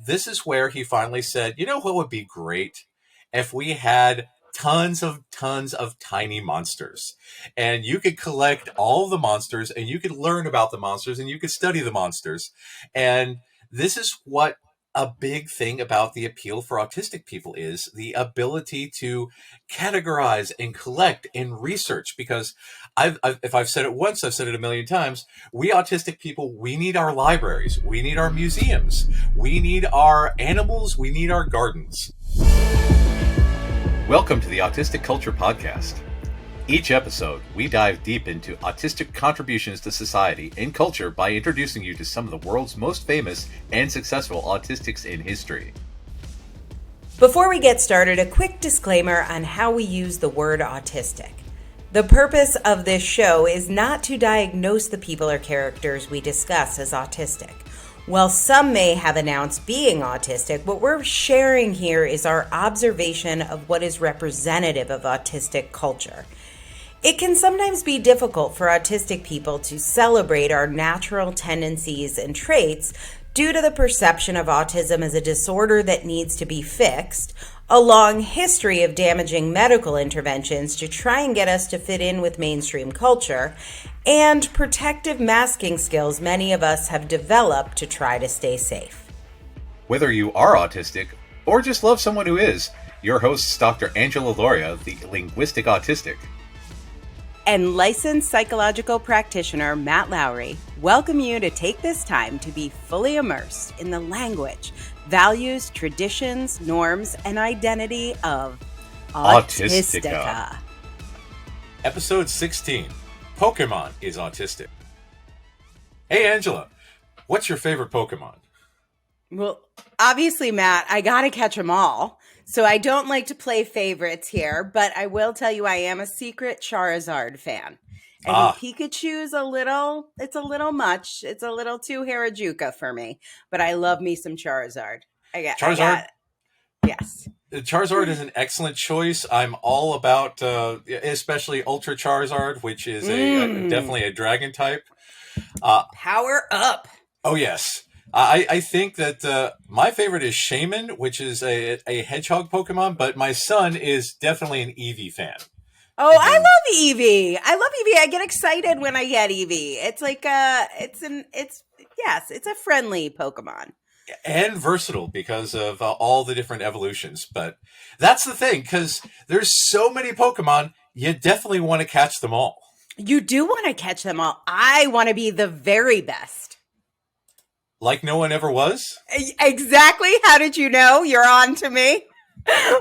this is where he finally said, you know what would be great if we had tons of tiny monsters, and you could collect all of the monsters, and you could learn about the monsters, and you could study the monsters. And this is what a big thing about the appeal for autistic people is: the ability to categorize and collect and research. Because if I've said it once, I've said it a million times. We autistic people, we need our libraries, we need our museums, we need our animals, we need our gardens. Welcome to the Autistic Culture Podcast. Each episode, we dive deep into autistic contributions to society and culture by introducing you to some of the world's most famous and successful autistics in history. Before we get started, a quick disclaimer on how we use the word autistic. The purpose of this show is not to diagnose the people or characters we discuss as autistic. While some may have announced being autistic, what we're sharing here is our observation of what is representative of autistic culture. It can sometimes be difficult for autistic people to celebrate our natural tendencies and traits due to the perception of autism as a disorder that needs to be fixed, a long history of damaging medical interventions to try and get us to fit in with mainstream culture, and protective masking skills many of us have developed to try to stay safe. Whether you are autistic or just love someone who is, your hosts Dr. Angela Loria, the linguistic autistic, and licensed psychological practitioner Matt Lowry welcome you to take this time to be fully immersed in the language, values, traditions, norms, and identity of Autistica. Episode 16, Pokémon is autistic. Hey Angela, what's your favorite Pokémon? Well, obviously, Matt, I gotta catch them all. So I don't like to play favorites here, but I will tell you I am a secret Charizard fan. I think Pikachu's it's a little much. It's a little too Harajuka for me, but I love me some Charizard. Yes. Charizard is an excellent choice. I'm all about, especially Ultra Charizard, which is definitely a dragon type. Power up. Oh, yes. I think that my favorite is Shaman, which is a hedgehog Pokemon, but my son is definitely an Eevee fan. Oh, I love Eevee. I get excited when I get Eevee. It's like it's a friendly Pokemon. And versatile because of all the different evolutions. But that's the thing, because there's so many Pokemon, you definitely want to catch them all. You do want to catch them all. I want to be the very best. Like no one ever was? Exactly. How did you know? You're on to me.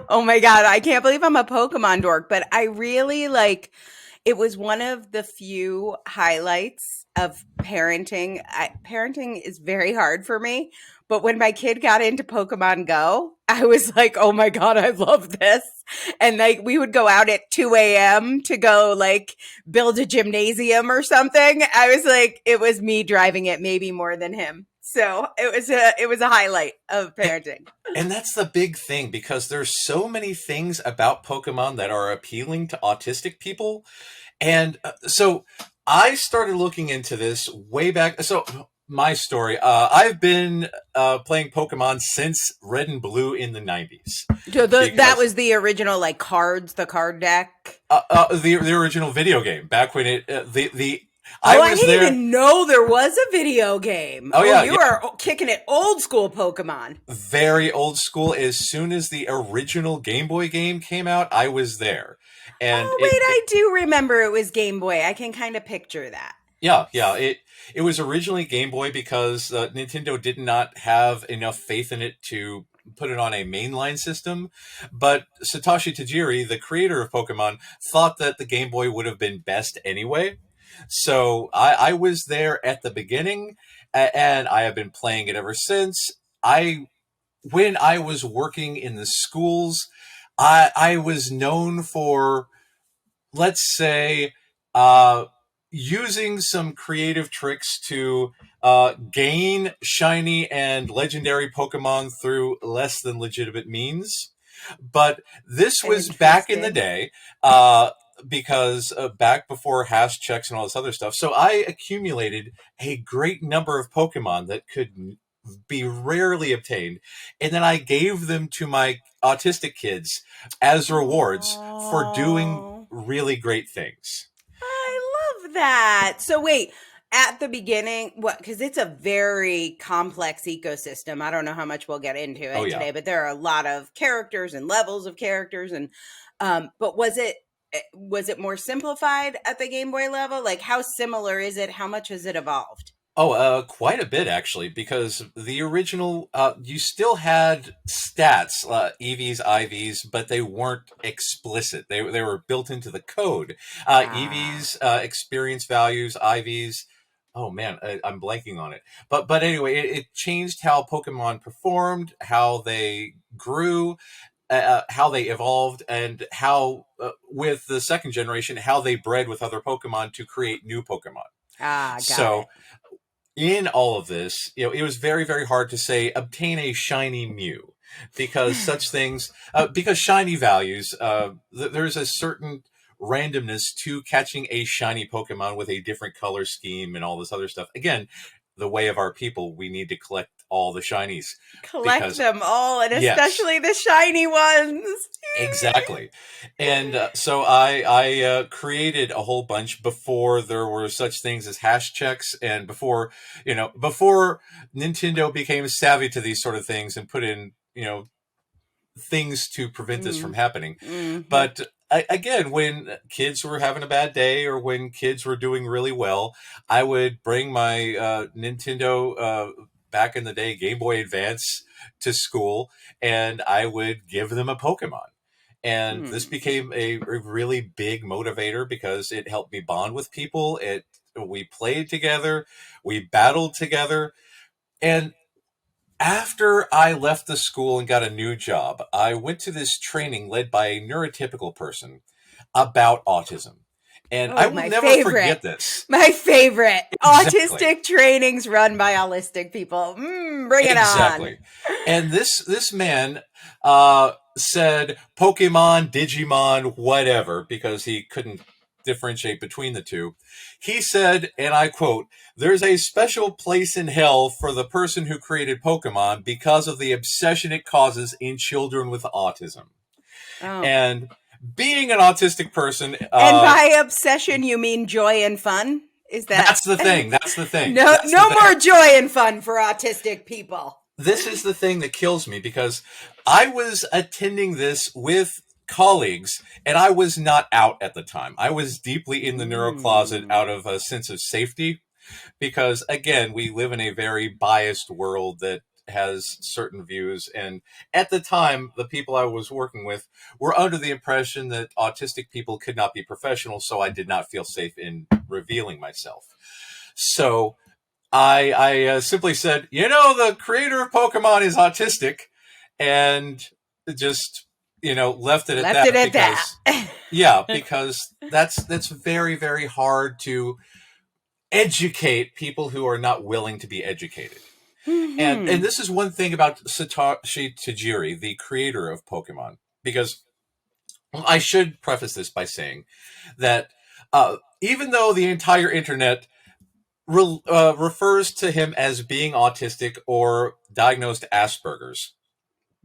Oh my God. I can't believe I'm a Pokemon dork, but I really it was one of the few highlights of parenting. Parenting is very hard for me, but when my kid got into Pokemon Go, I was like, oh my God, I love this. And we would go out at 2 a.m. to go build a gymnasium or something. I was like, it was me driving it, maybe more than him. So it was a highlight of parenting. And that's the big thing, because there's so many things about Pokemon that are appealing to autistic people. And so I started looking into this way back. So my story, I've been playing Pokemon since Red and Blue in the 90s. That was the original cards, the card deck? The original video game, back when I didn't even know there was a video game. Oh, yeah. You are kicking it old school Pokemon. Very old school. As soon as the original Game Boy game came out, I was there. And I do remember it was Game Boy. I can kind of picture that. Yeah. It was originally Game Boy because Nintendo did not have enough faith in it to put it on a mainline system. But Satoshi Tajiri, the creator of Pokemon, thought that the Game Boy would have been best anyway. So I was there at the beginning, and I have been playing it ever since. When I was working in the schools, I was known for, let's say, using some creative tricks to gain shiny and legendary Pokemon through less than legitimate means. But this was back in the day. Because back before hash checks and all this other stuff. So I accumulated a great number of Pokemon that could be rarely obtained. And then I gave them to my autistic kids as rewards for doing Oh, really great things. I love that. So wait, at the beginning, what? Because it's a very complex ecosystem. I don't know how much we'll get into Oh, it yeah. today, but there are a lot of characters and levels of characters, and but was it more simplified at the Game Boy level? Like, how similar is it? How much has it evolved? Oh, quite a bit actually, because the original, you still had stats, EVs, IVs, but they weren't explicit. They were built into the code. Ah, EVs, experience values, IVs. Oh man, I'm blanking on it. But anyway, it changed how Pokemon performed, how they grew, how they evolved, and how with the second generation, how they bred with other Pokemon to create new Pokemon. got So it. in all of this, it was very, very hard to say obtain a shiny Mew because such things, because shiny values, there's a certain randomness to catching a shiny Pokemon with a different color scheme and all this other stuff. Again, the way of our people, we need to collect all the shinies Collect because, them all, and yes, especially the shiny ones. exactly. And so I created a whole bunch before there were such things as hash checks, and before Nintendo became savvy to these sort of things and put in things to prevent this from Mm, happening. hmm. But again, when kids were having a bad day or when kids were doing really well, I would bring my Nintendo, back in the day, Game Boy Advance to school, and I would give them a Pokemon. And this Hmm. became a really big motivator because it helped me bond with people. We played together, we battled together, and after I left the school and got a new job, I went to this training led by a neurotypical person about autism. And I Oh, will my never favorite. forget this. My favorite. Exactly. Autistic trainings run by holistic people. Bring it on. Exactly. And this man said Pokemon, Digimon, whatever, because he couldn't differentiate between the two. He said, and I quote, "There's a special place in hell for the person who created Pokemon because of the obsession it causes in children with autism." Oh. And being an autistic person, And by obsession, you mean joy and fun? Is that that's the thing. That's the thing. no That's the no thing. more joy and fun for autistic people? This is the thing that kills me because I was attending this with colleagues and I was not out at the time. I was deeply in the neuro closet Mm. out of a sense of safety because, again, we live in a very biased world that has certain views. And at the time, the people I was working with were under the impression that autistic people could not be professional, so I did not feel safe in revealing myself. So I simply said, the creator of Pokemon is autistic, and just left it at Left it that at that. because yeah, because that's very, very hard to educate people who are not willing to be educated. And Hmm. this is one thing about Satoshi Tajiri, the creator of Pokemon, because I should preface this by saying that even though the entire internet refers to him as being autistic or diagnosed Asperger's,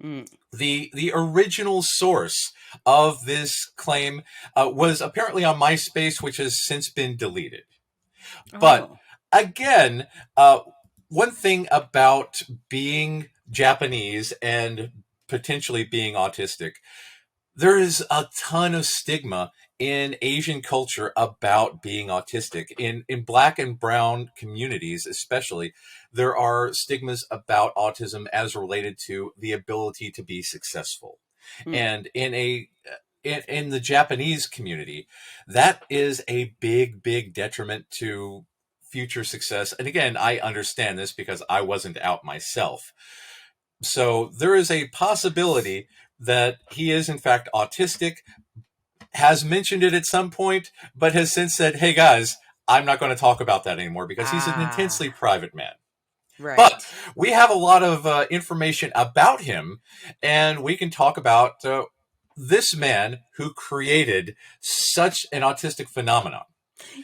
Mm. the original source of this claim was apparently on MySpace, which has since been deleted. But Oh. again, one thing about being Japanese and potentially being autistic, there is a ton of stigma in Asian culture about being autistic. In black and brown communities, especially, there are stigmas about autism as related to the ability to be successful. Mm. And in the Japanese community, that is a big, big detriment to future success. And again, I understand this because I wasn't out myself. So there is a possibility that he is in fact autistic, has mentioned it at some point, but has since said, "Hey guys, I'm not going to talk about that anymore," because he's an intensely Ah. private man. But Right. we have a lot of information about him, and we can talk about this man who created such an autistic phenomenon.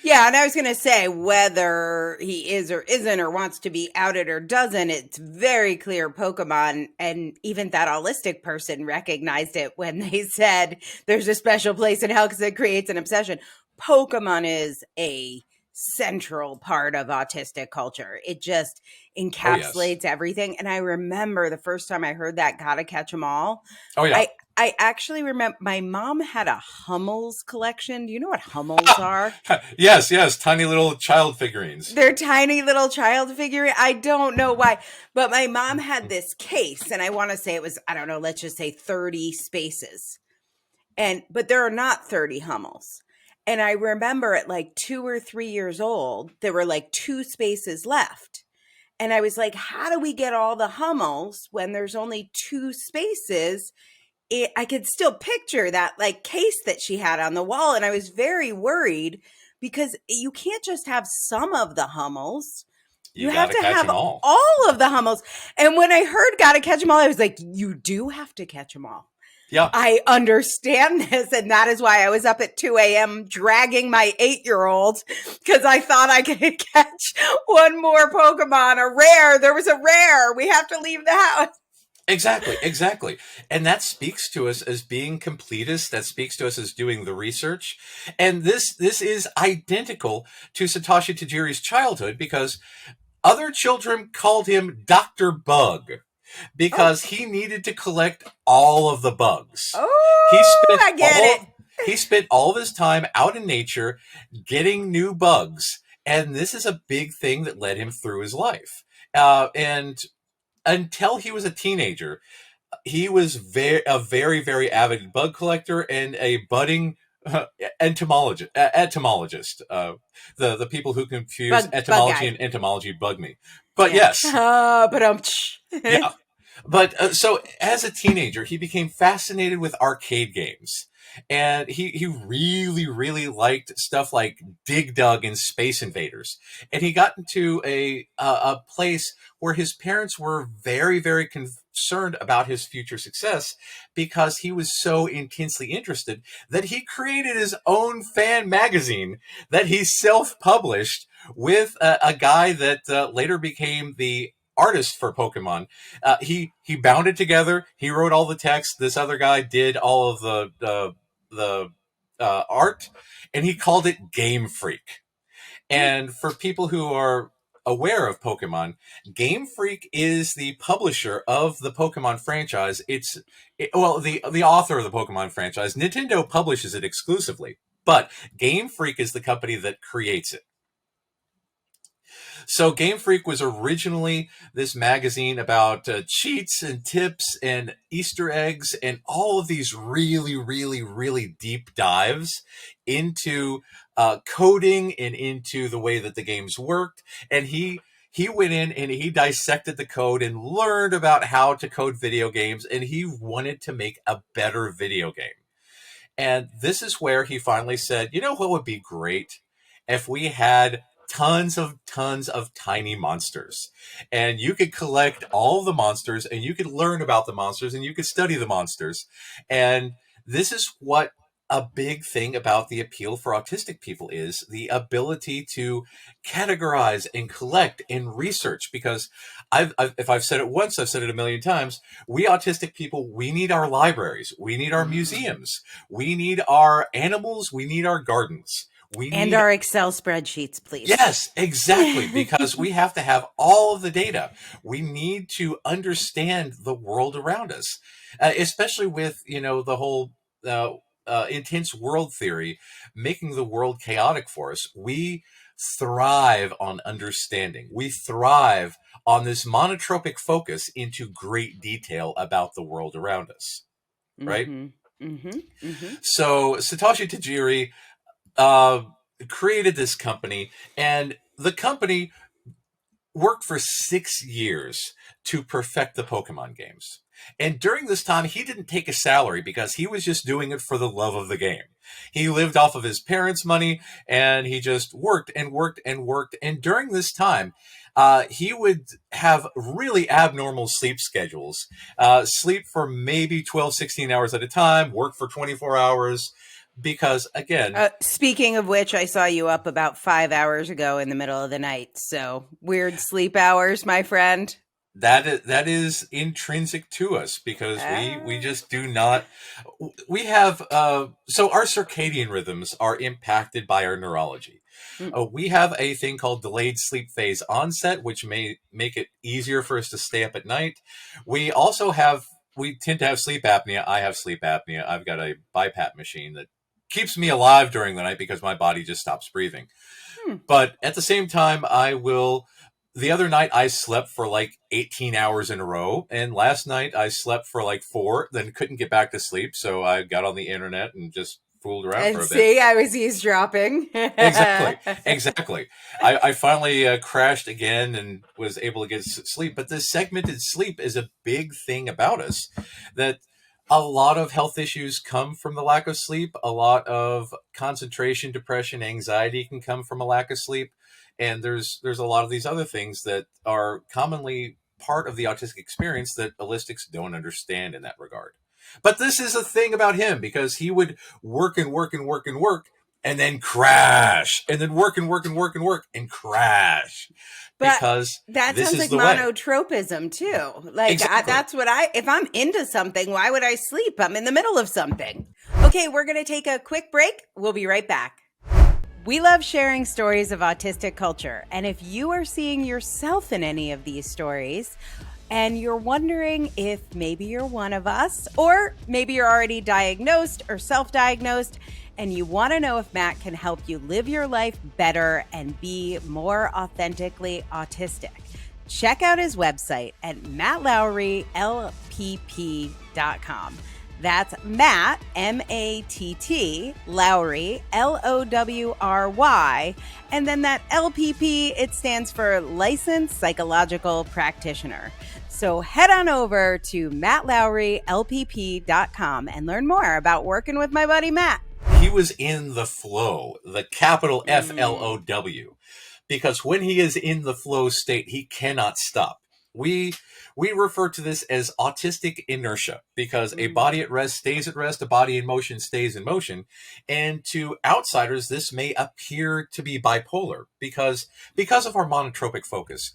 Yeah, and I was going to say whether he is or isn't or wants to be outed or doesn't, it's very clear Pokemon and even that holistic person recognized it when they said there's a special place in hell because it creates an obsession. Pokemon is a central part of autistic culture. It just Oh yes. encapsulates everything. And I remember the first time I heard that Gotta Catch 'em All, Oh yeah. I I actually remember my mom had a Hummels collection. Do you know what Hummels are? Yes, yes, tiny little child figurines. They're tiny little child figure. I don't know why, but my mom had this case, and I want to say it was, I don't know, let's just say 30 spaces. But there are not 30 Hummels. And I remember at like 2 or 3 years old, there were like two spaces left. And I was like, how do we get all the Hummels when there's only two spaces? I could still picture that like case that she had on the wall. And I was very worried because you can't just have some of the Hummels. You You have got to to catch have them all. all of the Hummels. And when I heard Gotta Catch 'em All, I was like, you do have to catch them all. Yeah, I understand this. And that is why I was up at 2 a.m. dragging my 8-year-old because I thought I could catch one more Pokemon, a rare. There was a rare. We have to leave the house. exactly, exactly. And that speaks to us as being completists. That speaks to us as doing the research. And this is identical to Satoshi Tajiri's childhood because other children called him Dr. Bug Oh, because he needed to collect all of the bugs. He oh, spent I get it. all he spent all of his time out in nature getting new bugs. And this is a big thing that led him through his life. And until he was a teenager, he was a very, very avid bug collector and a budding entomologist. The people who confuse Bug etymology guy. and entomology bug me. But Yeah. yes, But yeah. But so as a teenager, he became fascinated with arcade games. And he really, really liked stuff like Dig Dug and Space Invaders. And he got into a place where his parents were very, very concerned about his future success because he was so intensely interested that he created his own fan magazine that he self-published with a guy that later became the artist for Pokemon. He bound it together. He wrote all the text. This other guy did all of the art, and he called it Game Freak. And for people who are aware of Pokemon, Game Freak is the publisher of the Pokemon franchise. Well, the author of the Pokemon franchise. Nintendo publishes it exclusively, but Game Freak is the company that creates it. So Game Freak was originally this magazine about cheats and tips and Easter eggs and all of these really, really, really deep dives into coding and into the way that the games worked. And he went in and he dissected the code and learned about how to code video games. And he wanted to make a better video game. And this is where he finally said, you know what would be great if we had tons of tiny monsters. And you could collect all of the monsters and you could learn about the monsters and you could study the monsters. And this is what a big thing about the appeal for autistic people is the ability to categorize and collect and research. Because if I've said it once, I've said it a million times. We autistic people, we need our libraries, we need our museums, we need our animals. We need our gardens. We and need, our Excel spreadsheets, please. yes, exactly, because we have to have all of the data. We need to understand the world around us, especially with, the whole intense world theory, making the world chaotic for us. We thrive on understanding. We thrive on this monotropic focus into great detail about the world around us, right? Mm-hmm. Mm-hmm. Mm-hmm. So Satoshi Tajiri uh, created this company, and the company worked for 6 years to perfect the Pokemon games. And during this time, he didn't take a salary because he was just doing it for the love of the game. He lived off of his parents' money and he just worked and worked and worked. And during this time, he would have really abnormal sleep schedules, sleep for maybe 12, 16 hours at a time, work for 24 hours, because again, Speaking of which, I saw you up about 5 hours ago in the middle of the night. So weird sleep hours, my friend. that is intrinsic to us because we Ah. just do not. We have so our circadian rhythms are impacted by our neurology. Mm. We have a thing called delayed sleep phase onset, which may make it easier for us to stay up at night. We also have, we tend to have sleep apnea. I have sleep apnea. I've got a BiPAP machine that keeps me alive during the night because my body just stops breathing. Hmm. But at the same time, I will. The other night I slept for like 18 hours in a row, and last night I slept for like 4, then couldn't get back to sleep, so I got on the internet and just fooled around And for a bit. see, I was eavesdropping. Exactly, exactly. I finally crashed again and was able to get sleep. But this segmented sleep is a big thing about us. That a lot of health issues come from the lack of sleep. A lot of concentration, depression, anxiety can come from a lack of sleep. And there's a lot of these other things that are commonly part of the autistic experience that holistics don't understand in that regard. But this is a thing about him because he would work and work and work and work and then crash and then work and work and work and work and crash But because that this sounds is like the way. monotropism too. Like Exactly. that's what if I'm into something, why would I sleep? I'm in the middle of something. Okay, we're going to take a quick break. We'll be right back. We love sharing stories of autistic culture. And if you are seeing yourself in any of these stories, and you're wondering if maybe you're one of us, or maybe you're already diagnosed or self diagnosed, and you want to know if Matt can help you live your life better and be more authentically autistic, check out his website at mattlowrylpp.com. That's Matt, M-A-T-T, Lowry, Lowry. And then that LPP, it stands for Licensed Psychological Practitioner. So head on over to mattlowrylpp.com and learn more about working with my buddy Matt. He was in the flow, the capital FLOW, because when he is in the flow state, he cannot stop. We refer to this as autistic inertia because a body at rest stays at rest, a body in motion stays in motion. And to outsiders, this may appear to be bipolar because of our monotropic focus.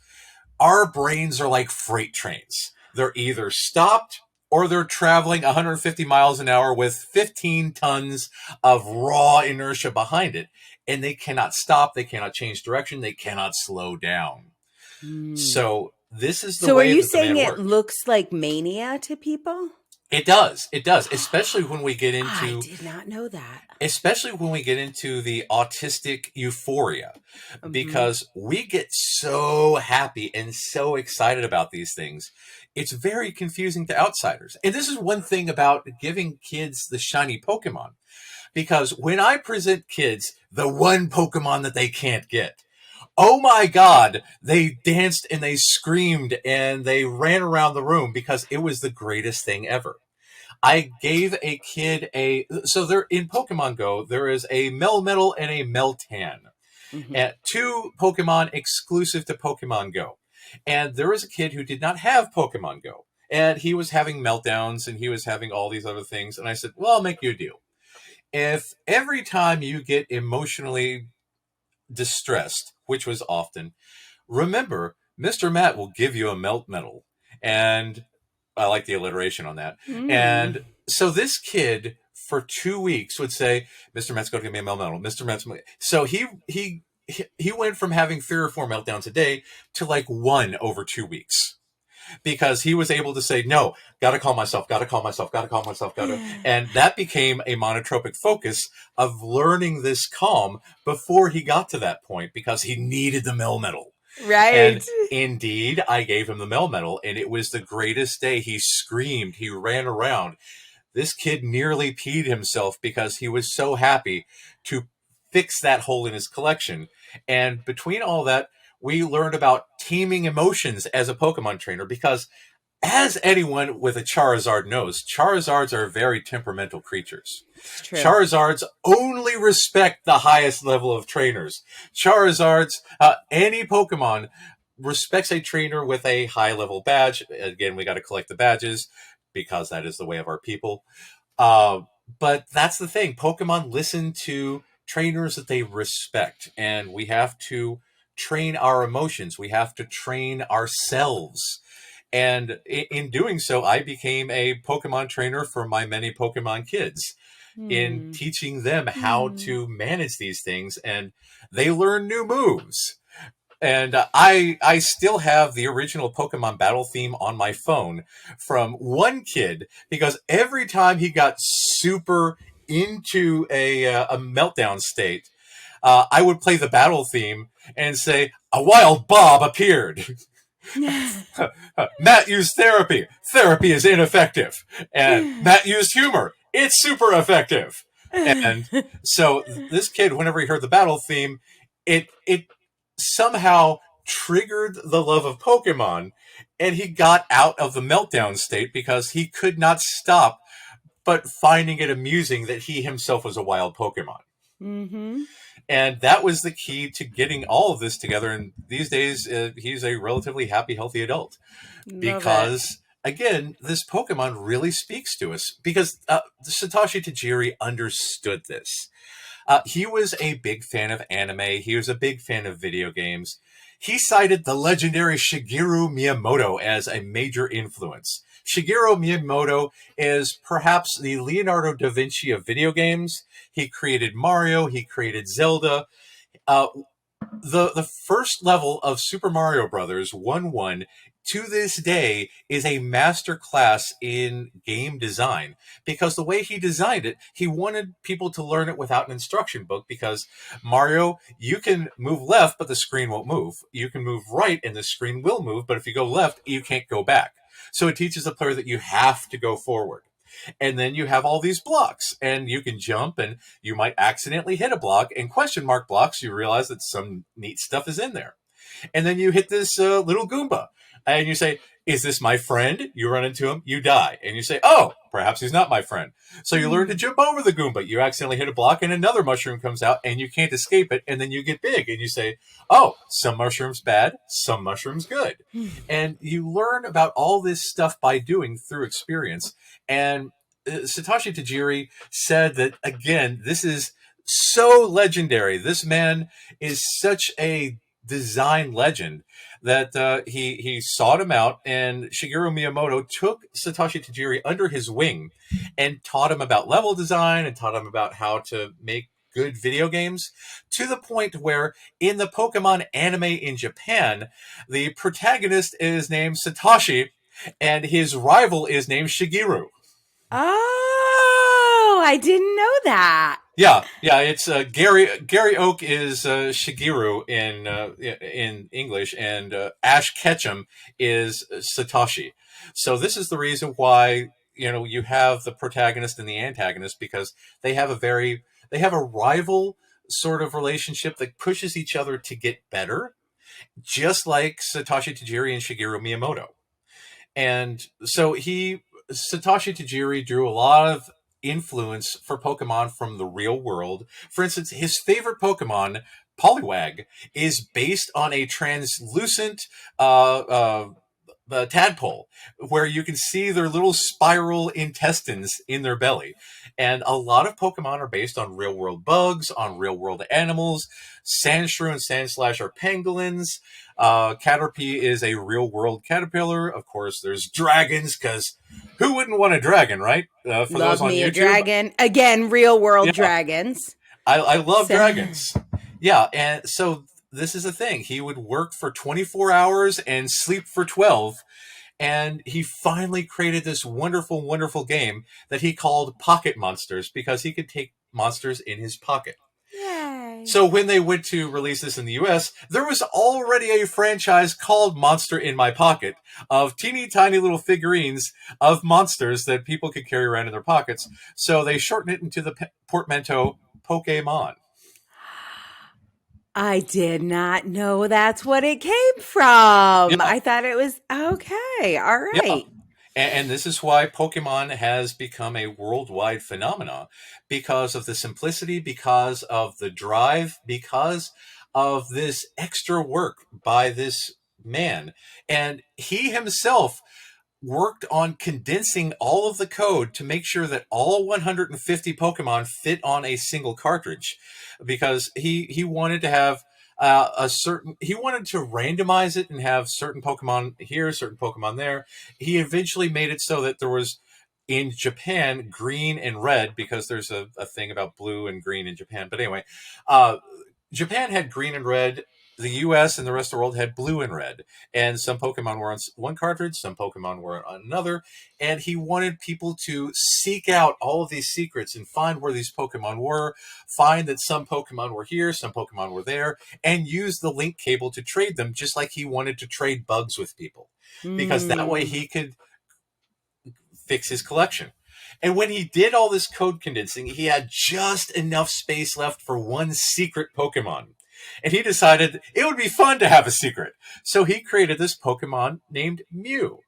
Our brains are like freight trains. They're either stopped or they're traveling 150 miles an hour with 15 tons of raw inertia behind it. And they cannot stop. They cannot change direction. They cannot slow down. So this is the So are way you that the saying man it works. looks like mania to people? It does. It does. Especially when we get I into did not know that. especially when we get into the autistic euphoria, because we get so happy and so excited about these things. It's very confusing to outsiders. And this is one thing about giving kids the shiny Pokemon, because when I present kids the one Pokemon that they can't get, oh my God, they danced and they screamed and they ran around the room because it was the greatest thing ever. I gave a kid so there in Pokemon Go, there is a Melmetal and a Meltan. Two Pokemon exclusive to Pokemon Go. And there was a kid who did not have Pokemon Go. And he was having meltdowns and he was having all these other things. And I said, well, I'll make you a deal. If every time you get emotionally distressed, which was often, remember, Mr. Matt will give you a melt medal. And I like the alliteration on that. And so this kid for 2 weeks would say, Mr. Matt's going to give me a melt medal. Mr. Matt's. So he went from having 3 or 4 meltdowns a day to like one over 2 weeks because he was able to say, no, got to calm myself, got to calm myself, got to calm myself, got to. And that became a monotropic focus of learning this calm before he got to that point because he needed the Mel medal. Right. And indeed, I gave him the Mel medal, and it was the greatest day. He screamed, he ran around. This kid nearly peed himself because he was so happy to fix that hole in his collection. And between all that, we learned about teaming emotions as a Pokemon trainer because, as anyone with a Charizard knows, Charizards are very temperamental creatures. It's true. Charizards only respect the highest level of trainers. Charizards, any Pokemon respects a trainer with a high level badge. Again, we got to collect the badges because that is the way of our people. But that's the thing. Pokemon listen to trainers that they respect, and we have to train our emotions. We have to train ourselves. And in doing so, I became a Pokemon trainer for my many Pokemon kids in Hmm. teaching them how Hmm. to manage these things, and they learn new moves. And I still have the original Pokemon battle theme on my phone from one kid because every time he got super into a meltdown state, I would play the battle theme and say, "A wild Bob appeared." Matt used therapy. Therapy is ineffective. And Matt used humor. It's super effective. And so this kid, whenever he heard the battle theme, it somehow triggered the love of Pokemon, and he got out of the meltdown state because he could not stop but finding it amusing that he himself was a wild Pokemon. Mm-hmm. And that was the key to getting all of this together. And these days, he's a relatively happy, healthy adult Love it. because again, this Pokemon really speaks to us because Satoshi Tajiri understood this. He was a big fan of anime. He was a big fan of video games. He cited the legendary Shigeru Miyamoto as a major influence. Shigeru Miyamoto is perhaps the Leonardo da Vinci of video games. He created Mario. He created Zelda. Uh, the first level of Super Mario Brothers 1-1 to this day is a master class in game design because the way he designed it, he wanted people to learn it without an instruction book because Mario, you can move left but the screen won't move. You can move right and the screen will move, but if you go left, you can't go back. So it teaches the player that you have to go forward. And then you have all these blocks and you can jump and you might accidentally hit a block, and question mark blocks, you realize that some neat stuff is in there. And then you hit this little Goomba and you say, "Is this my friend?" You run into him, you die. And you say, "Oh, perhaps he's not my friend." So you learn to jump over the Goomba. You accidentally hit a block and another mushroom comes out and you can't escape it. And then you get big and you say, "Oh, some mushrooms bad, some mushrooms good." And you learn about all this stuff by doing through experience. And Satoshi Tajiri said that, again, this is so legendary. This man is such a design legend that he sought him out, and Shigeru Miyamoto took Satoshi Tajiri under his wing and taught him about level design and taught him about how to make good video games, to the point where in the Pokemon anime in Japan, the protagonist is named Satoshi and his rival is named Shigeru. Oh, I didn't know that. Yeah. It's Gary Oak is Shigeru in English, and Ash Ketchum is Satoshi. So this is the reason why you have the protagonist and the antagonist, because they have a rival sort of relationship that pushes each other to get better, just like Satoshi Tajiri and Shigeru Miyamoto. And so Satoshi Tajiri drew a lot of influence for Pokemon from the real world. For instance, his favorite Pokemon, Poliwag, is based on a translucent tadpole, where you can see their little spiral intestines in their belly. And a lot of Pokemon are based on real world bugs, on real world animals. Sandshrew and Sandslash are pangolins. Caterpie is a real world caterpillar. Of course, there's dragons, because who wouldn't want a dragon, right? For those Love on me a YouTube, dragon. Again, real world yeah, dragons. I love So, dragons. Yeah, and so this is the thing. He would work for 24 hours and sleep for 12, and he finally created this wonderful, wonderful game that he called Pocket Monsters because he could take monsters in his pocket. yay. So when they went to release this in the US, there was already a franchise called Monster in My Pocket of teeny tiny little figurines of monsters that people could carry around in their pockets. So they shortened it into the portmanteau Pokemon. I did not know that's what it came from. Yeah, I thought it was okay. All yeah. right. And this is why Pokemon has become a worldwide phenomenon, because of the simplicity, because of the drive, because of this extra work by this man. And he himself worked on condensing all of the code to make sure that all 150 Pokemon fit on a single cartridge, because he wanted to have he wanted to randomize it and have certain Pokemon here, certain Pokemon there. He eventually made it so that there was, in Japan, green and red, because there's a thing about blue and green in Japan. But anyway, uh, Japan had green and red. The U.S. and the rest of the world had blue and red, and some Pokemon were on one cartridge, some Pokemon were on another. And he wanted people to seek out all of these secrets and find where these Pokemon were, find that some Pokemon were here, some Pokemon were there, and use the link cable to trade them, just like he wanted to trade bugs with people, because that way Mm. he could fix his collection. And when he did all this code condensing, he had just enough space left for one secret Pokemon. And he decided it would be fun to have a secret. So he created this Pokemon named Mew.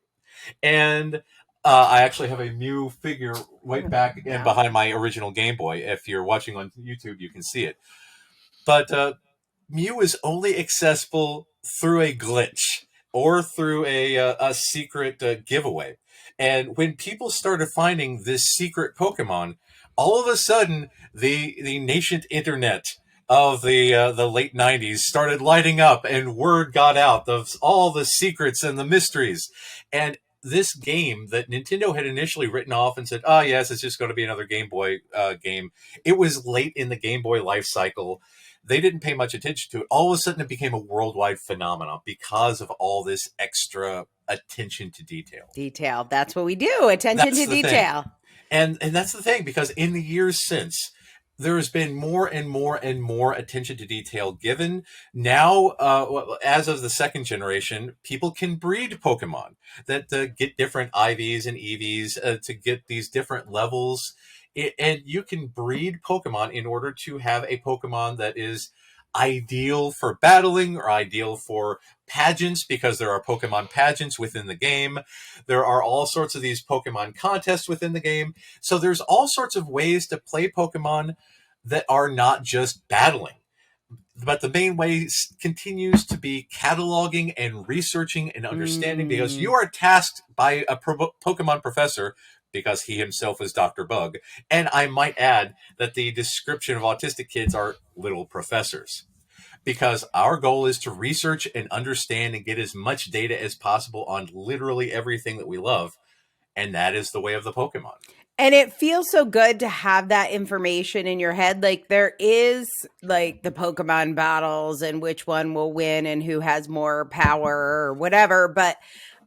And I actually have a Mew figure right back and Yeah. behind my original Game Boy. If you're watching on YouTube, you can see it. But Mew is only accessible through a glitch or through a secret giveaway. And when people started finding this secret Pokemon, all of a sudden the nascent internet of the late '90s started lighting up, and word got out of all the secrets and the mysteries. And this game that Nintendo had initially written off and said, "Oh yes, it's just going to be another Game Boy game." It was late in the Game Boy life cycle. They didn't pay much attention to it. All of a sudden, it became a worldwide phenomenon because of all this extra attention to detail. Detail. That's what we do. Attention That's to the thing. detail. And that's the thing, because in the years since, there has been more and more and more attention to detail given. Now, as of the second generation, people can breed Pokemon that get different IVs and EVs to get these different levels. And you can breed Pokemon in order to have a Pokemon that is ideal for battling or ideal for pageants, because there are Pokemon pageants within the game. There are all sorts of these Pokemon contests within the game. So there's all sorts of ways to play Pokemon that are not just battling. But the main way continues to be cataloging and researching and understanding, because Mm. you are tasked by a Pokemon professor, because he himself is Dr. Bug. And I might add that the description of autistic kids are little professors, because our goal is to research and understand and get as much data as possible on literally everything that we love. And that is the way of the Pokemon. And it feels so good to have that information in your head. Like there is like the Pokemon battles and which one will win and who has more power or whatever. But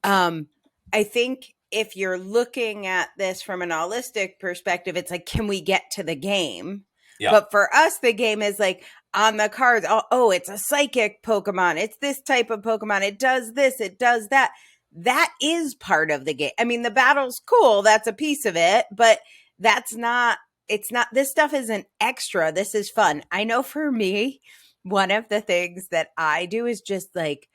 I think if you're looking at this from an holistic perspective, it's like, can we get to the game? Yeah. But for us, the game is like on the cards. Oh, it's a psychic Pokemon. It's this type of Pokemon. It does this. It does that. That is part of the game. I mean, the battle's cool. That's a piece of it, but that's not, it's not, this stuff isn't extra. This is fun. I know for me, one of the things that I do is just like,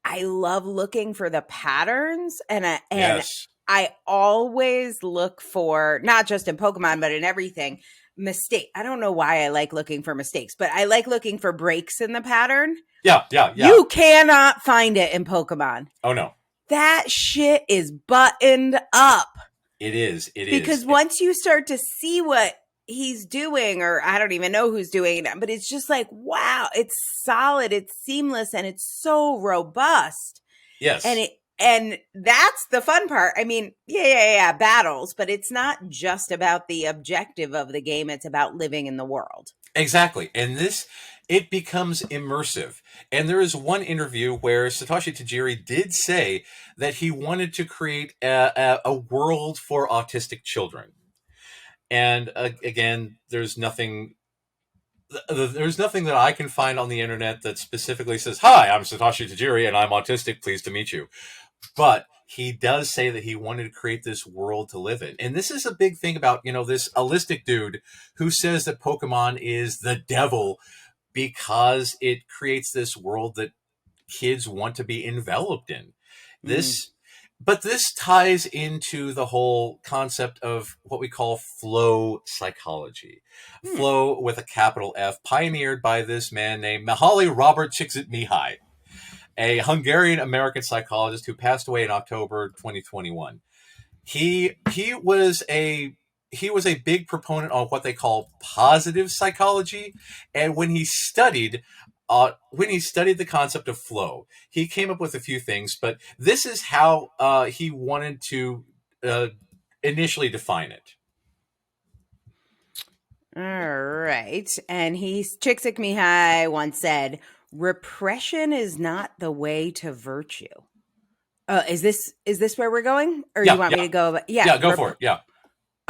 I love looking for the patterns Yes. I always look for, not just in Pokemon, but in everything, mistake. I don't know why I like looking for mistakes, but I like looking for breaks in the pattern. Yeah. Yeah. Yeah. You cannot find it in Pokemon. Oh, no. That shit is buttoned up. It is. It because is. once you start to see what he's doing, or I don't even know who's doing it, but it's just like, wow, it's solid, it's seamless, and it's so robust. Yes. And that's the fun part. I mean, yeah, battles, but it's not just about the objective of the game. It's about living in the world. Exactly. And it becomes immersive. And there is one interview where Satoshi Tajiri did say that he wanted to create a world for autistic children. And again, there's nothing that I can find on the internet that specifically says, "Hi, I'm Satoshi Tajiri and I'm autistic. Pleased to meet you." But he does say that he wanted to create this world to live in. And this is a big thing about, this Autistic dude who says that Pokemon is the devil because it creates this world that kids want to be enveloped in. But this ties into the whole concept of what we call flow psychology. Flow with a capital F, pioneered by this man named Mihaly Robert Csikszentmihalyi. a Hungarian American psychologist who passed away in October 2021. He was a big proponent of what they call positive psychology, and when he studied the concept of flow, he came up with a few things. But this is how he wanted to uh, initially define it. All right. And Csikszentmihalyi once said, repression is not the way to virtue. Is this where we're going? Or you Yeah, want me yeah, to go? Yeah. yeah. Go for it. Yeah.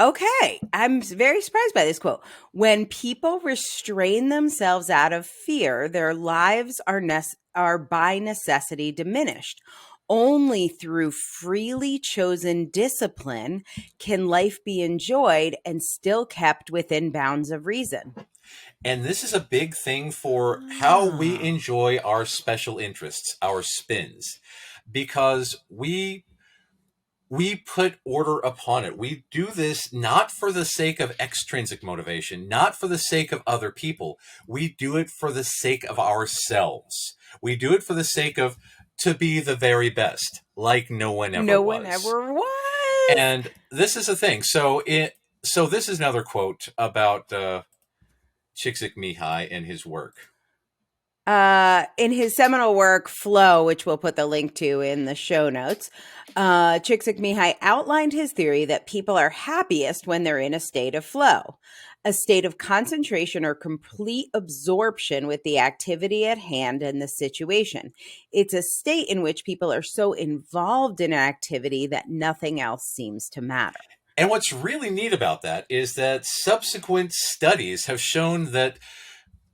Okay. I'm very surprised by this quote. When people restrain themselves out of fear, their lives are by necessity diminished. Only through freely chosen discipline can life be enjoyed and still kept within bounds of reason. And this is a big thing for how we Ah. enjoy our special interests, our spins, because we put order upon it. We do this not for the sake of extrinsic motivation, not for the sake of other people. We do it for the sake of ourselves. We do it for the sake of to be the very best, like no one ever No one was. ever was. And this is a thing. So this is another quote about Csikszentmihalyi and his work. In his seminal work, Flow, which we'll put the link to in the show notes, Csikszentmihalyi outlined his theory that people are happiest when they're in a state of flow, a state of concentration or complete absorption with the activity at hand and the situation. It's a state in which people are so involved in an activity that nothing else seems to matter. And what's really neat about that is that subsequent studies have shown that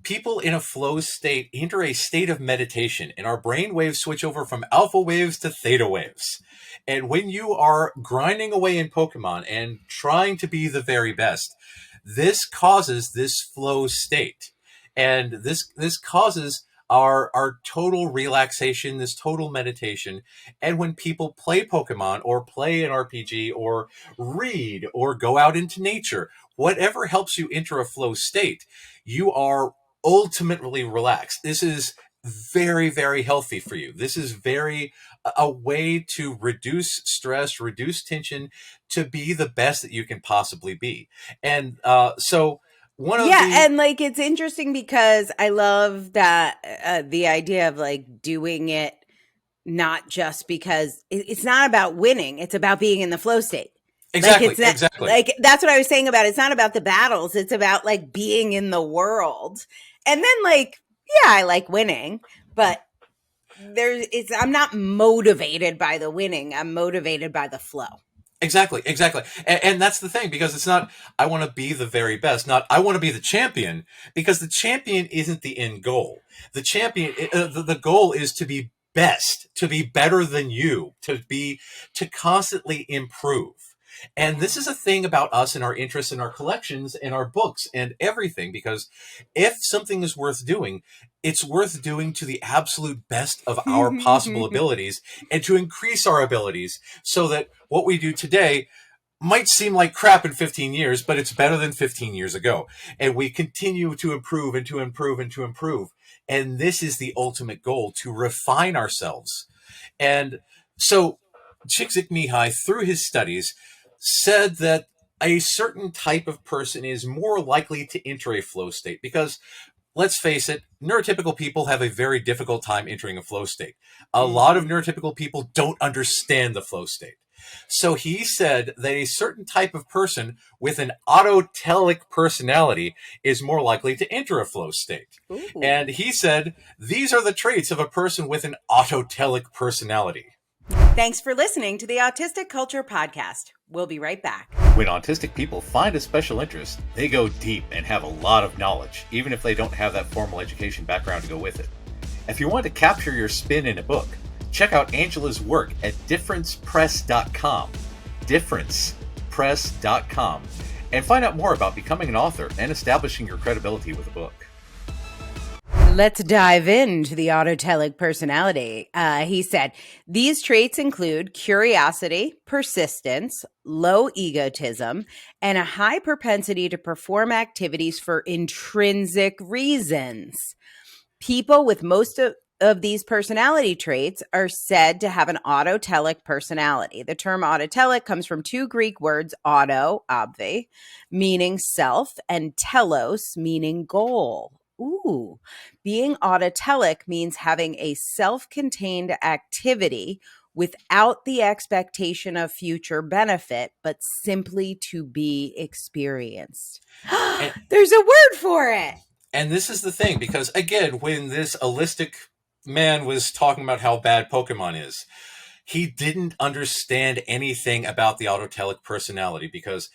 people in a flow state enter a state of meditation, and our brain waves switch over from alpha waves to theta waves. And when you are grinding away in Pokemon and trying to be the very best, this causes this flow state. And this causes our total relaxation, this total meditation. And when people play Pokemon or play an RPG or read or go out into nature, whatever helps you enter a flow state, you are ultimately relaxed. This is very, very healthy for you. This is a way to reduce stress, reduce tension, to be the best that you can possibly be. And so one of Yeah, the and like it's interesting because I love that the idea of like doing it not just because it's not about winning, it's about being in the flow state. Like exactly, it's not exactly, like that's what I was saying about it's not about the battles, it's about like being in the world. And then like yeah, I like winning, but I'm not motivated by the winning. I'm motivated by the flow. exactly. And that's the thing, because it's not, I want to be the very best, not, I want to be the champion, because the champion isn't the end goal. The champion, the goal is to be best, to be better than you, to constantly improve. And this is a thing about us and our interests and our collections and our books and everything, because if something is worth doing, it's worth doing to the absolute best of our possible abilities and to increase our abilities, so that what we do today might seem like crap in 15 years, but it's better than 15 years ago. And we continue to improve and to improve and to improve. And this is the ultimate goal, to refine ourselves. And so Csikszentmihalyi, through his studies, said that a certain type of person is more likely to enter a flow state, because let's face it, neurotypical people have a very difficult time entering a flow state. A lot of neurotypical people don't understand the flow state. So he said that a certain type of person with an autotelic personality is more likely to enter a flow state. Ooh. And he said, these are the traits of a person with an autotelic personality. Thanks for listening to the Autistic Culture Podcast. We'll be right back. When autistic people find a special interest, they go deep and have a lot of knowledge, even if they don't have that formal education background to go with it. If you want to capture your spin in a book, check out Angela's work at differencepress.com, differencepress.com, and find out more about becoming an author and establishing your credibility with a book. Let's dive into the autotelic personality. He said, these traits include curiosity, persistence, low egotism, and a high propensity to perform activities for intrinsic reasons. People with most of of these personality traits are said to have an autotelic personality. The term autotelic comes from two Greek words, auto, obvi, meaning self, and telos, meaning goal. Ooh, being autotelic means having a self-contained activity without the expectation of future benefit, but simply to be experienced. And There's a word for it. and this is the thing, because again, when this holistic man was talking about how bad Pokemon is, he didn't understand anything about the autotelic personality, because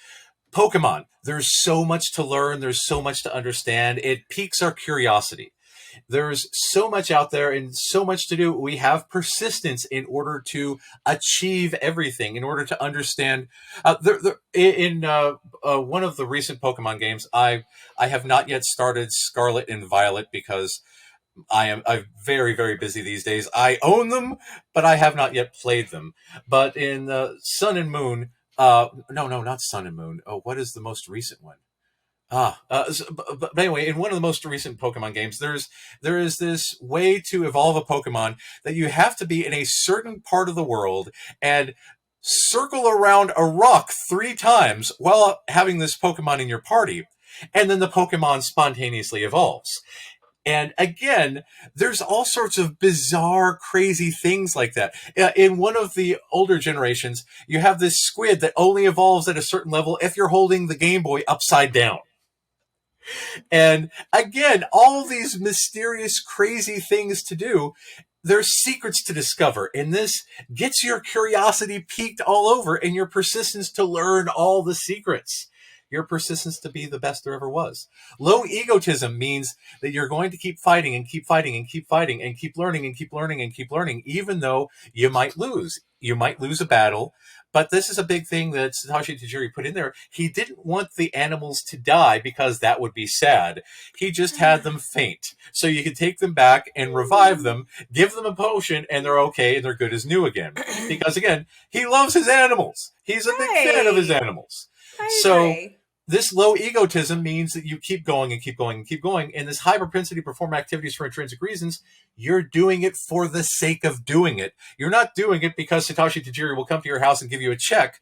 Pokemon, there's so much to learn, there's so much to understand. It piques our curiosity. There's so much out there and so much to do. We have persistence in order to achieve everything, in order to understand. In one of the recent Pokemon games, I have not yet started Scarlet and Violet because I'm very, very busy these days. I own them, but I have not yet played them. But in Sun and Moon, no, not Sun and Moon. Oh, what is the most recent one? But anyway, in one of the most recent Pokemon games, there is this way to evolve a Pokemon that you have to be in a certain part of the world and circle around a rock 3 times while having this Pokemon in your party, and then the Pokemon spontaneously evolves. And again, there's all sorts of bizarre, crazy things like that. In one of the older generations, you have this squid that only evolves at a certain level if you're holding the Game Boy upside down. And again, all these mysterious, crazy things to do. There's secrets to discover, and this gets your curiosity piqued all over, and your persistence to learn all the secrets. Your persistence to be the best there ever was. Low egotism means that you're going to keep fighting and keep fighting and keep fighting and keep learning and keep learning and keep learning, even though you might lose. You might lose a battle, but this is a big thing that Satoshi Tajiri put in there. He didn't want the animals to die because that would be sad. He just had them faint. So you could take them back and revive them, give them a potion, and they're okay and they're good as new again. Because again, he loves his animals. He's a big fan of his animals. I So agree. this low egotism means that you keep going and keep going and keep going. And this high propensity to perform activities for intrinsic reasons, you're doing it for the sake of doing it. You're not doing it because Satoshi Tajiri will come to your house and give you a check.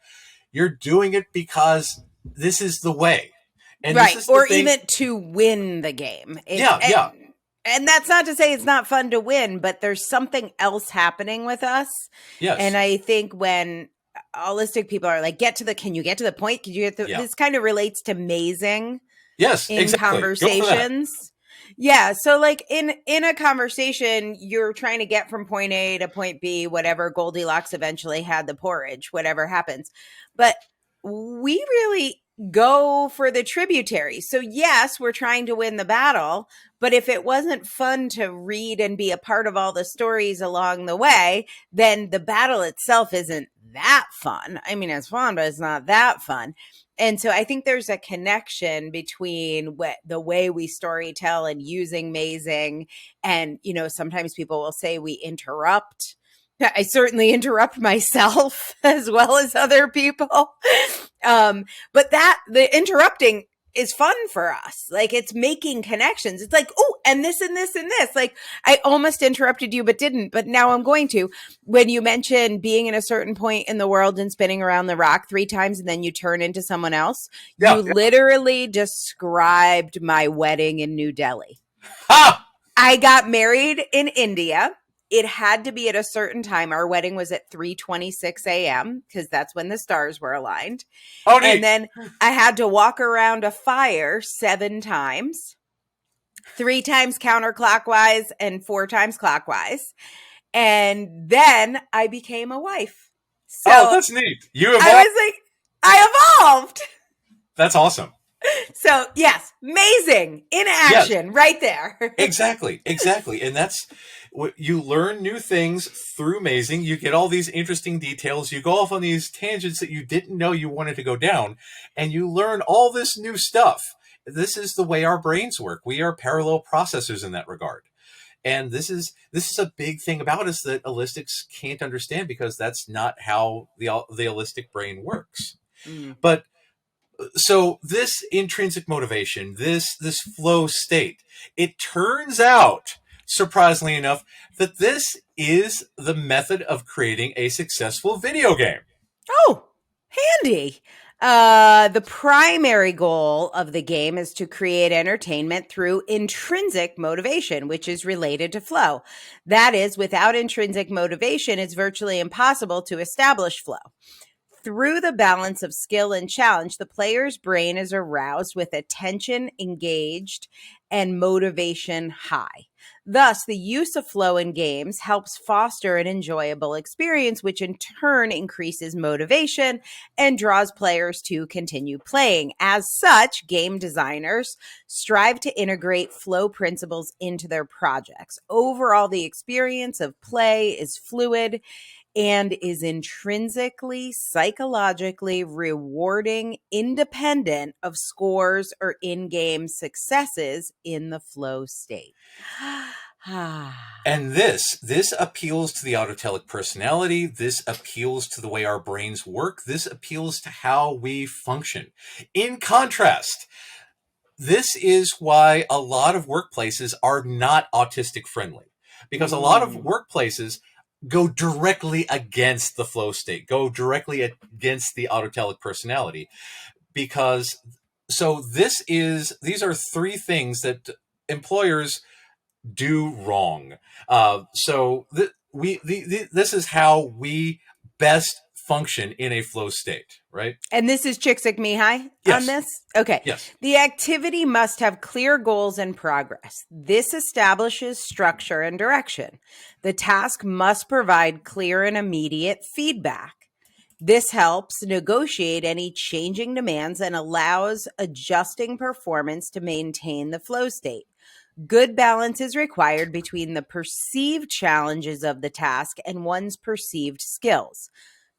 You're doing it because this is the way. And Right. this is the Or thing. even to win the game. Yeah. And that's not to say it's not fun to win, but there's something else happening with us. Yes. And I think when holistic people are like, can you get to the point? Can you get Yeah. this kind of relates to mazing Yes, in exactly. Go for that. conversations. Yeah. So like in a conversation, you're trying to get from point A to point B, whatever. Goldilocks eventually had the porridge, whatever happens. But we really go for the tributary. So yes, we're trying to win the battle, but if it wasn't fun to read and be a part of all the stories along the way, then the battle itself isn't that fun. I mean, it's fun, but it's not that fun. And so I think there's a connection between the way we storytell and using mazing. And, sometimes people will say we interrupt. I certainly interrupt myself as well as other people. But the interrupting is fun for us. Like it's making connections. It's like, oh, and this and this and this. Like I almost interrupted you, but didn't. But now I'm going to. When you mention being in a certain point in the world and spinning around the rock 3 times and then you turn into someone else, you literally described my wedding in New Delhi. Ha! I got married in India. It had to be at a certain time. Our wedding was at 3:26 a.m. because that's when the stars were aligned. Oh, neat. And then I had to walk around a fire 7 times, 3 times counterclockwise and 4 times clockwise. And then I became a wife. So that's neat. You evolved. I was like, I evolved. That's awesome. So yes, amazing in action right there. Exactly. And that's what you learn, new things through mazing. You get all these interesting details. You go off on these tangents that you didn't know you wanted to go down, and you learn all this new stuff. This is the way our brains work. We are parallel processors in that regard. And this is a big thing about us that holistics can't understand, because that's not how the holistic brain works. But so this intrinsic motivation, this flow state, it turns out surprisingly enough, that this is the method of creating a successful video game. Oh, handy. The primary goal of the game is to create entertainment through intrinsic motivation, which is related to flow. That is, without intrinsic motivation, it's virtually impossible to establish flow. Through the balance of skill and challenge, the player's brain is aroused with attention engaged and motivation high. Thus, the use of flow in games helps foster an enjoyable experience, which in turn increases motivation and draws players to continue playing. As such, game designers strive to integrate flow principles into their projects. Overall, the experience of play is fluid and is intrinsically psychologically rewarding, independent of scores or in game successes in the flow state. And this appeals to the autotelic personality. This appeals to the way our brains work. This appeals to how we function. In contrast, this is why a lot of workplaces are not autistic friendly, because a lot of workplaces go directly against the flow state, go directly against the autotelic personality. Because these are three things that employers do wrong. This is how we best function in a flow state, right? And this is Csikszentmihalyi Yes. on this? Okay. Yes. The activity must have clear goals and progress. This establishes structure and direction. The task must provide clear and immediate feedback. This helps negotiate any changing demands and allows adjusting performance to maintain the flow state. Good balance is required between the perceived challenges of the task and one's perceived skills.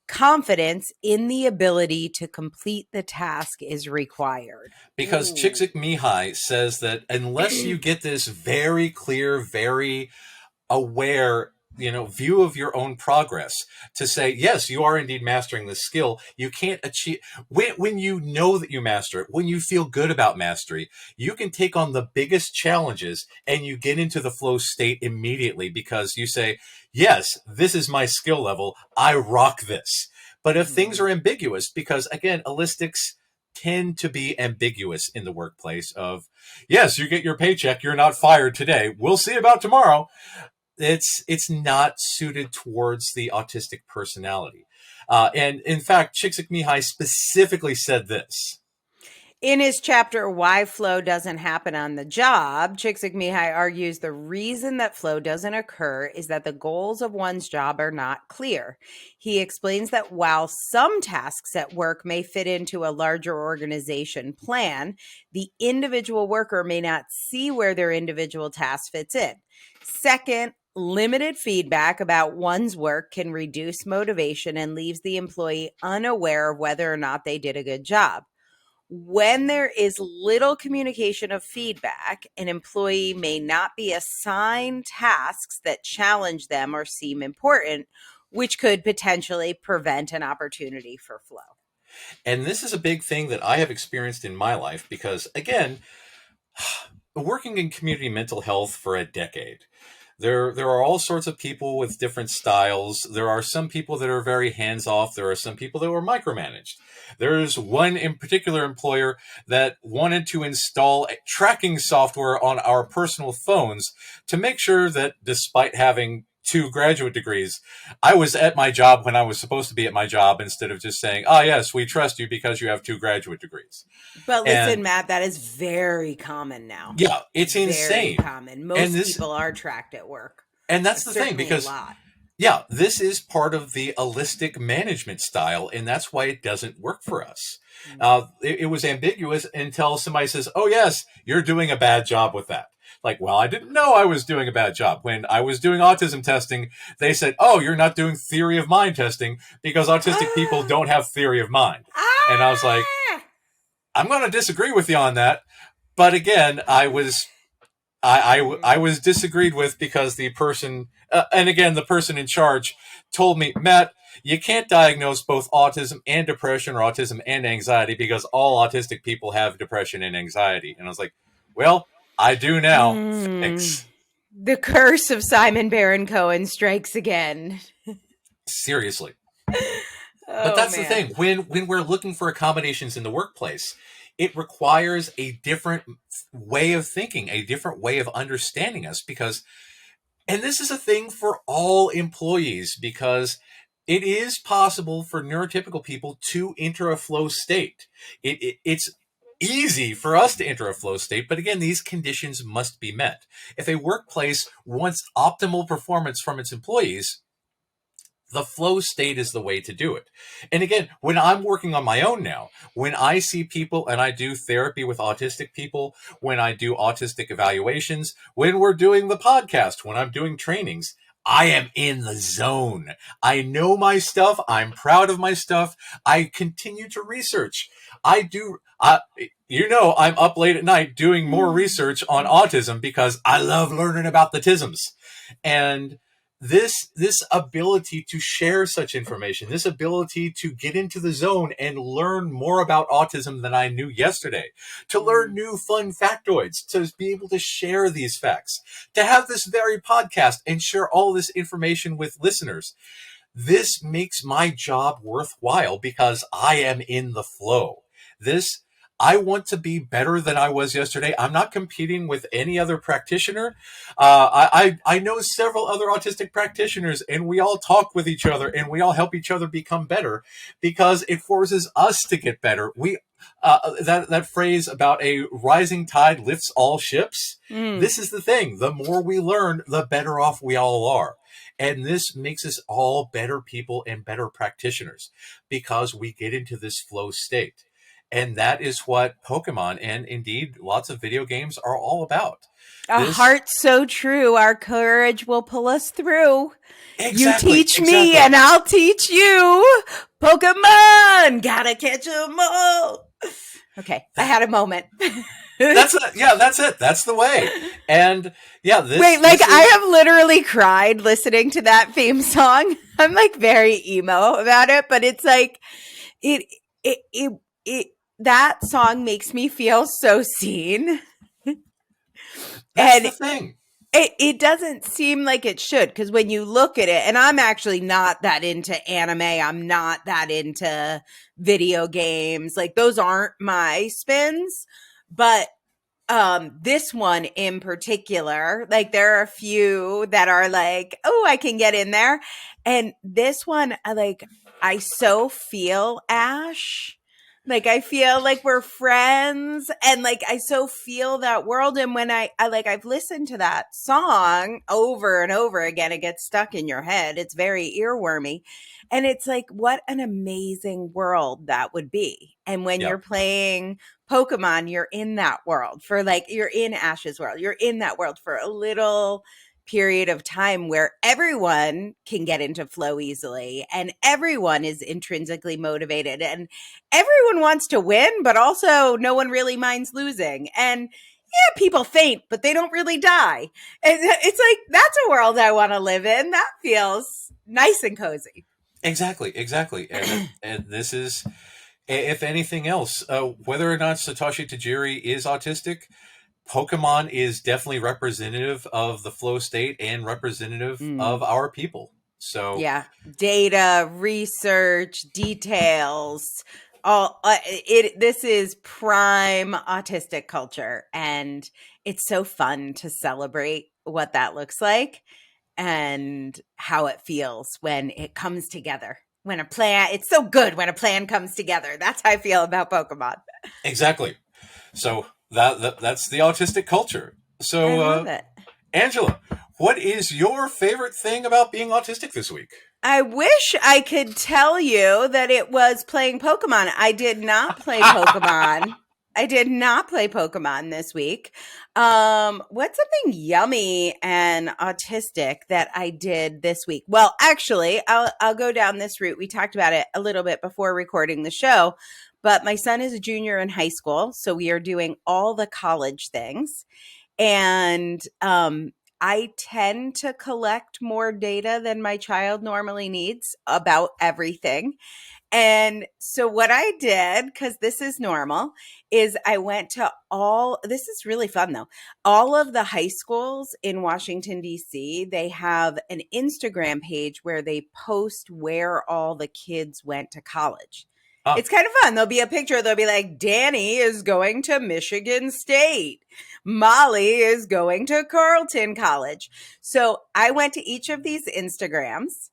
Confidence in the ability to complete the task is required. Because Csikszentmihalyi says that unless you get this very clear, very aware, view of your own progress to say, yes, you are indeed mastering this skill, you can't achieve, when you know that you master it, when you feel good about mastery, you can take on the biggest challenges and you get into the flow state immediately because you say, yes, this is my skill level, I rock this. But if things are ambiguous, because again, holistics tend to be ambiguous in the workplace of, yes, you get your paycheck, you're not fired today, we'll see about tomorrow. It's not suited towards the autistic personality. And in fact, Csikszentmihalyi specifically said this. In his chapter, Why Flow Doesn't Happen on the Job, Csikszentmihalyi argues the reason that flow doesn't occur is that the goals of one's job are not clear. He explains that while some tasks at work may fit into a larger organization plan, the individual worker may not see where their individual task fits in. Second, limited feedback about one's work can reduce motivation and leaves the employee unaware of whether or not they did a good job. When there is little communication of feedback, an employee may not be assigned tasks that challenge them or seem important, which could potentially prevent an opportunity for flow. And this is a big thing that I have experienced in my life because, again, working in community mental health for a decade, there are all sorts of people with different styles. There are some people that are very hands-off. There are some people that were micromanaged. There's one in particular employer that wanted to install tracking software on our personal phones to make sure that despite having 2 graduate degrees, I was at my job when I was supposed to be at my job instead of just saying, oh, yes, we trust you because you have 2 graduate degrees. But listen, Matt, that is very common now. Yeah, it's insane. Very common. Most people are tracked at work. And that's the thing, because yeah, this is part of the holistic management style, and that's why it doesn't work for us. It was ambiguous until somebody says, oh, yes, you're doing a bad job with that. Like, well, I didn't know I was doing a bad job. When I was doing autism testing, they said, oh, you're not doing theory of mind testing because autistic people don't have theory of mind. And I was like, I'm going to disagree with you on that. But again, I was disagreed with because the person, and again, the person in charge told me, Matt, you can't diagnose both autism and depression or autism and anxiety because all autistic people have depression and anxiety. And I was like, well, I do now. Thanks. The curse of Simon Baron Cohen strikes again. Seriously. But Oh that's the man. thing. When we're looking for accommodations in the workplace, it requires a different way of thinking, a different way of understanding us because and this is a thing for all employees because it is possible for neurotypical people to enter a flow state. It's easy for us to enter a flow state, but again, these conditions must be met. If a workplace wants optimal performance from its employees, the flow state is the way to do it. And again, when I'm working on my own now, when I see people and I do therapy with autistic people, when I do autistic evaluations, when we're doing the podcast, when I'm doing trainings, I am in the zone. I know my stuff. I'm proud of my stuff. I continue to research. I do, I'm up late at night doing more research on autism because I love learning about the tisms. And this ability to share such information, this ability to get into the zone and learn more about autism than I knew yesterday, to learn new fun factoids, to be able to share these facts, to have this very podcast and share all this information with listeners. This makes my job worthwhile because I am in the flow. This I want to be better than I was yesterday. I'm not competing with any other practitioner. I know several other autistic practitioners, and we all talk with each other, and we all help each other become better because it forces us to get better. That phrase about a rising tide lifts all ships. Mm. This is the thing. The more we learn, the better off we all are. And this makes us all better people and better practitioners because we get into this flow state. And that is what Pokemon and indeed lots of video games are all about. A This heart so true, our courage will pull us through. You exactly, teach me exactly. and I'll teach you. Pokemon, gotta catch 'em all. Okay, I had a moment. That's it. Yeah, that's it. That's the way. And yeah, Wait, like this I is have literally cried listening to that theme song. I'm like very emo about it, but it's like it it that song makes me feel so seen. that's And the thing. it doesn't seem like it should because when you look at it, and I'm actually not that into anime, I'm not that into video games. Like those aren't my spins, but this one in particular, like there are a few that are like, oh, I can get in there. And this one, I so feel Ash. Like I feel like we're friends and like I so feel that world. And when I've listened to that song over and over again, it gets stuck in your head. It's very earwormy. And it's like, what an amazing world that would be. And when Yeah, you're playing Pokemon, you're in that world for like, you're in Ash's world. You're in that world for a little period of time where everyone can get into flow easily and everyone is intrinsically motivated and everyone wants to win, but also no one really minds losing. And yeah, people faint, but they don't really die. And it's like, that's a world I want to live in. That feels nice and cozy. exactly, exactly. And this is, if anything else, whether or not Satoshi Tajiri is autistic, Pokemon is definitely representative of the flow state and representative Mm. of our people. So Yeah, data, research, details, all it this is prime autistic culture and it's so fun to celebrate what that looks like and how it feels when it comes together. When a plan, it's so good when a plan comes together. That's how I feel about Pokemon. exactly. So that's the autistic culture. I So love it. Angela, what is your favorite thing about being autistic this week? I wish I could tell you that it was playing Pokemon. I did not play Pokemon. I did not play Pokemon this week. What's something yummy and autistic that I did this week? Well, actually, I'll go down this route. We talked about it a little bit before recording the show, but my son is a junior in high school, so we are doing all the college things. And I tend to collect more data than my child normally needs about everything. And so what I did, because this is normal, is I went to this is really fun though. All of the high schools in Washington, D.C., they have an Instagram page where they post where all the kids went to college. Ah, It's kind of fun. There'll be a picture. They'll be like, Danny is going to Michigan State. Molly is going to Carleton College. So I went to each of these Instagrams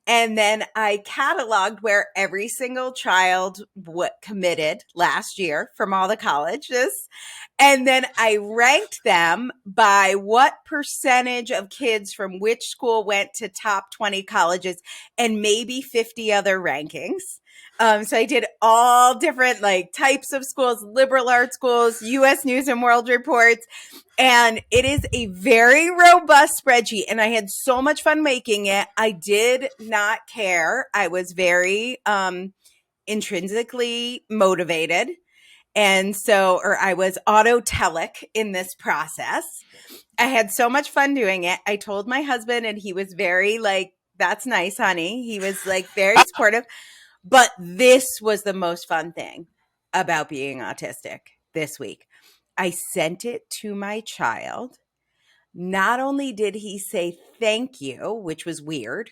and then I cataloged where every single child committed last year from all the colleges. And then I ranked them by what percentage of kids from which school went to top 20 colleges and maybe 50 other rankings. So I did all different like types of schools, liberal arts schools, U.S. News and World Reports. And it is a very robust spreadsheet. And I had so much fun making it. I did not care. I was very intrinsically motivated. And so, or I was autotelic in this process. I had so much fun doing it. I told my husband, and he was very like, that's nice, honey. He was like very supportive. But this was the most fun thing about being autistic this week. I sent it to my child. Not only did he say thank you, which was weird,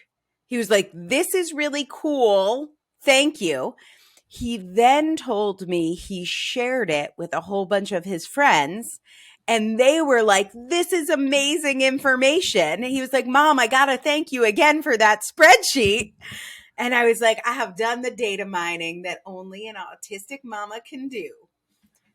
he was like, this is really cool. Thank you. He then told me he shared it with a whole bunch of his friends. And they were like, this is amazing information. He was like, Mom, I got to thank you again for that spreadsheet. And I was like, I have done the data mining that only an autistic mama can do.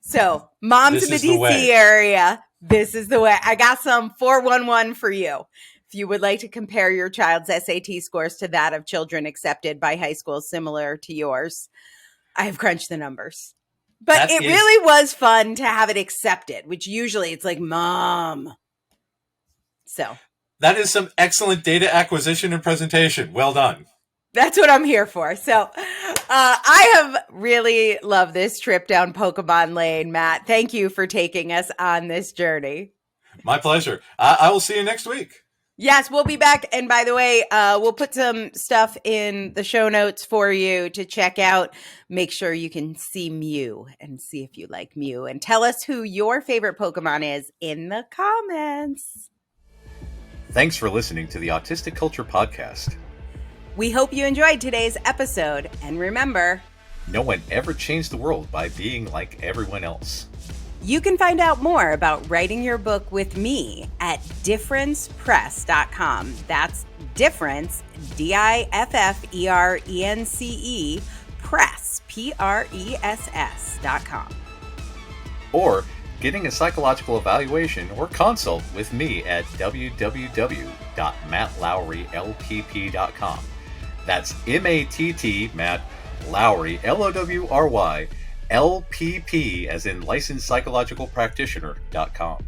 So, moms in the DC area, this is the way. I got some 411 for you. If you would like to compare your child's SAT scores to that of children accepted by high schools similar to yours, I have crunched the numbers. But it really was fun to have it accepted, which usually it's like, Mom. So. That is some excellent data acquisition and presentation. Well done. That's what I'm here for. So I have really loved this trip down Pokemon Lane, Matt. Thank you for taking us on this journey. My pleasure. I will see you next week. Yes, we'll be back. And by the way, we'll put some stuff in the show notes for you to check out. Make sure you can see Mew and see if you like Mew. And tell us who your favorite Pokemon is in the comments. Thanks for listening to the Autistic Culture Podcast. We hope you enjoyed today's episode. And remember, no one ever changed the world by being like everyone else. You can find out more about writing your book with me at differencepress.com. That's difference, DIFFERENCE, press, PRESS.com. Or getting a psychological evaluation or consult with me at www.mattlowrylpp.com. That's MATT, Matt Lowry, LOWRY, LPP, as in licensed psychological practitioner.com.